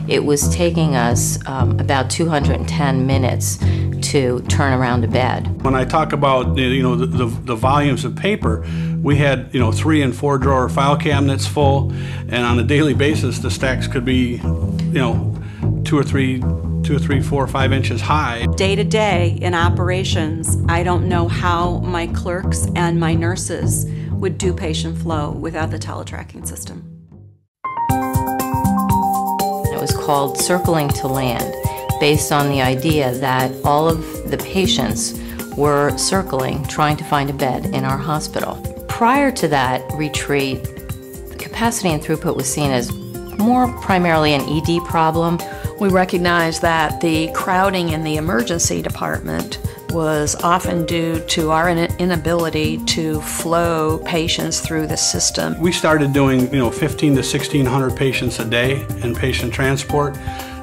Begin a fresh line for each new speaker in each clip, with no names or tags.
it was taking us about 210 minutes to turn around a bed.
When I talk about the volumes of paper, we had 3 and 4 drawer file cabinets full, and on a daily basis the stacks could be 2 or 3, 4 or 5 inches high.
Day to day in operations, I don't know how my clerks and my nurses would do patient flow without the TeleTracking system.
It was called Circling to Land, based on the idea that all of the patients were circling, trying to find a bed in our hospital. Prior to that retreat, the capacity and throughput was seen as more primarily an ED problem.
We recognized that the crowding in the emergency department was often due to our inability to flow patients through the system.
We started doing 15 to 1,600 patients a day in patient transport.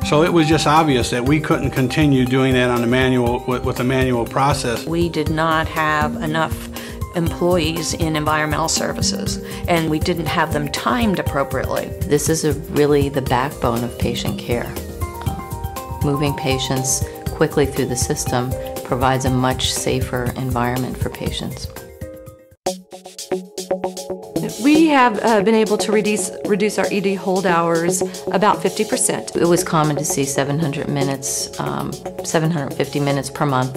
So it was just obvious that we couldn't continue doing that on a manual with a manual process.
We did not have enough employees in environmental services, and we didn't have them timed appropriately.
This is really the backbone of patient care. Moving patients quickly through the system provides a much safer environment for patients.
We have been able to reduce our ED hold hours about 50%.
It was common to see 750 minutes per month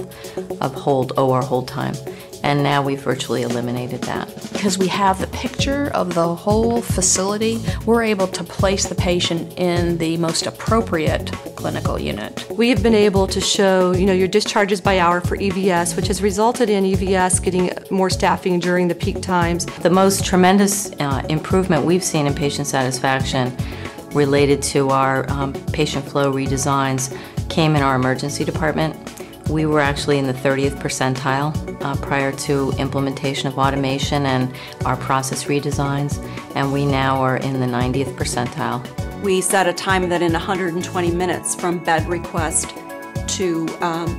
of OR hold time, and now we've virtually eliminated that.
Because we have the picture of the whole facility, we're able to place the patient in the most appropriate clinical unit.
We have been able to show, your discharges by hour for EVS, which has resulted in EVS getting more staffing during the peak times.
The most tremendous improvement we've seen in patient satisfaction related to our patient flow redesigns came in our emergency department. We were actually in the 30th percentile prior to implementation of automation and our process redesigns, and we now are in the 90th percentile.
We set a time that in 120 minutes from bed request to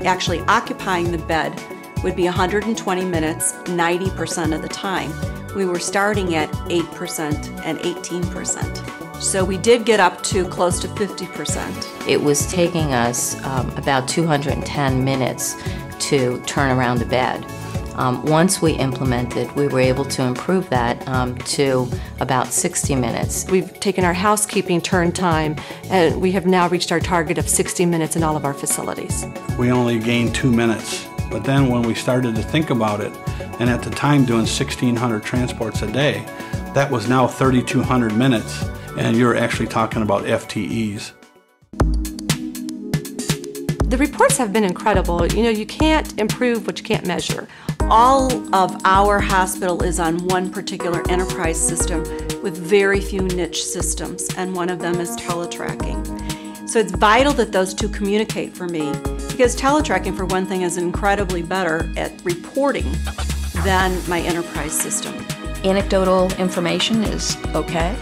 actually occupying the bed would be 120 minutes 90% of the time. We were starting at 8% and 18%. So we did get up to close to 50%.
It was taking us about 210 minutes to turn around a bed. Once we implemented, we were able to improve that to about 60 minutes.
We've taken our housekeeping turn time, and we have now reached our target of 60 minutes in all of our facilities.
We only gained 2 minutes, but then when we started to think about it, and at the time doing 1,600 transports a day, that was now 3,200 minutes, and you're actually talking about FTEs.
The reports have been incredible. You can't improve what you can't measure.
All of our hospital is on one particular enterprise system with very few niche systems, and one of them is TeleTracking. So it's vital that those two communicate for me, because TeleTracking, for one thing, is incredibly better at reporting than my enterprise system.
Anecdotal information is okay,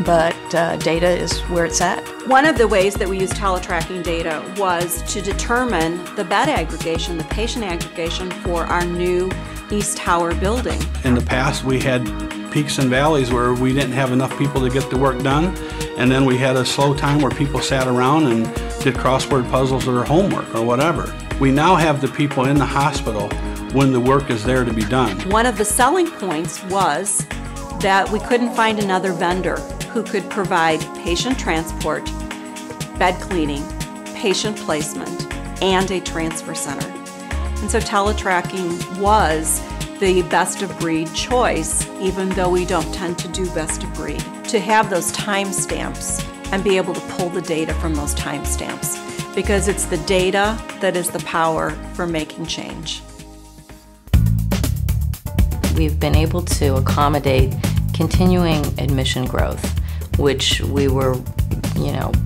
but data is where it's at.
One of the ways that we used TeleTracking data was to determine the bed aggregation, the patient aggregation for our new East Tower building.
In the past, we had peaks and valleys where we didn't have enough people to get the work done, and then we had a slow time where people sat around and did crossword puzzles or homework or whatever. We now have the people in the hospital when the work is there to be done.
One of the selling points was that we couldn't find another vendor who could provide patient transport, bed cleaning, patient placement, and a transfer center. And so TeleTracking was the best of breed choice, even though we don't tend to do best of breed. To have those timestamps and be able to pull the data from those timestamps, because it's the data that is the power for making change.
We've been able to accommodate continuing admission growth, which we were,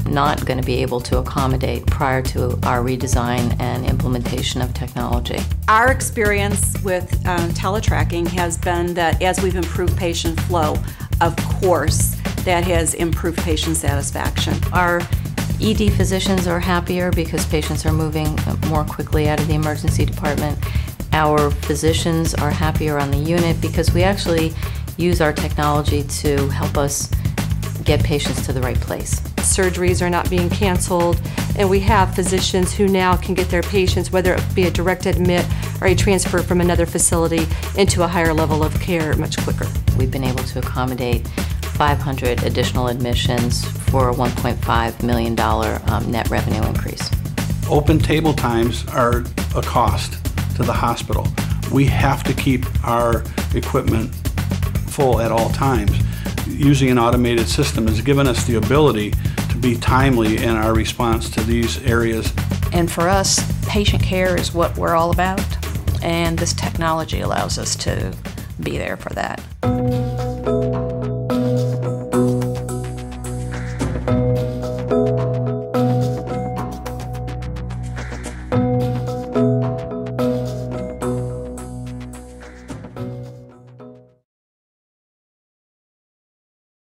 not going to be able to accommodate prior to our redesign and implementation of technology.
Our experience with TeleTracking has been that as we've improved patient flow, of course, that has improved patient satisfaction.
Our ED physicians are happier because patients are moving more quickly out of the emergency department. Our physicians are happier on the unit because we actually use our technology to help us get patients to the right place.
surgeries are not being canceled, and we have physicians who now can get their patients, whether it be a direct admit or a transfer from another facility, into a higher level of care much quicker.
We've been able to accommodate 500 additional admissions for a $1.5 million net revenue increase.
Open table times are a cost to the hospital. We have to keep our equipment full at all times. Using an automated system has given us the ability to be timely in our response to these areas.
And for us, patient care is what we're all about, and this technology allows us to be there for that.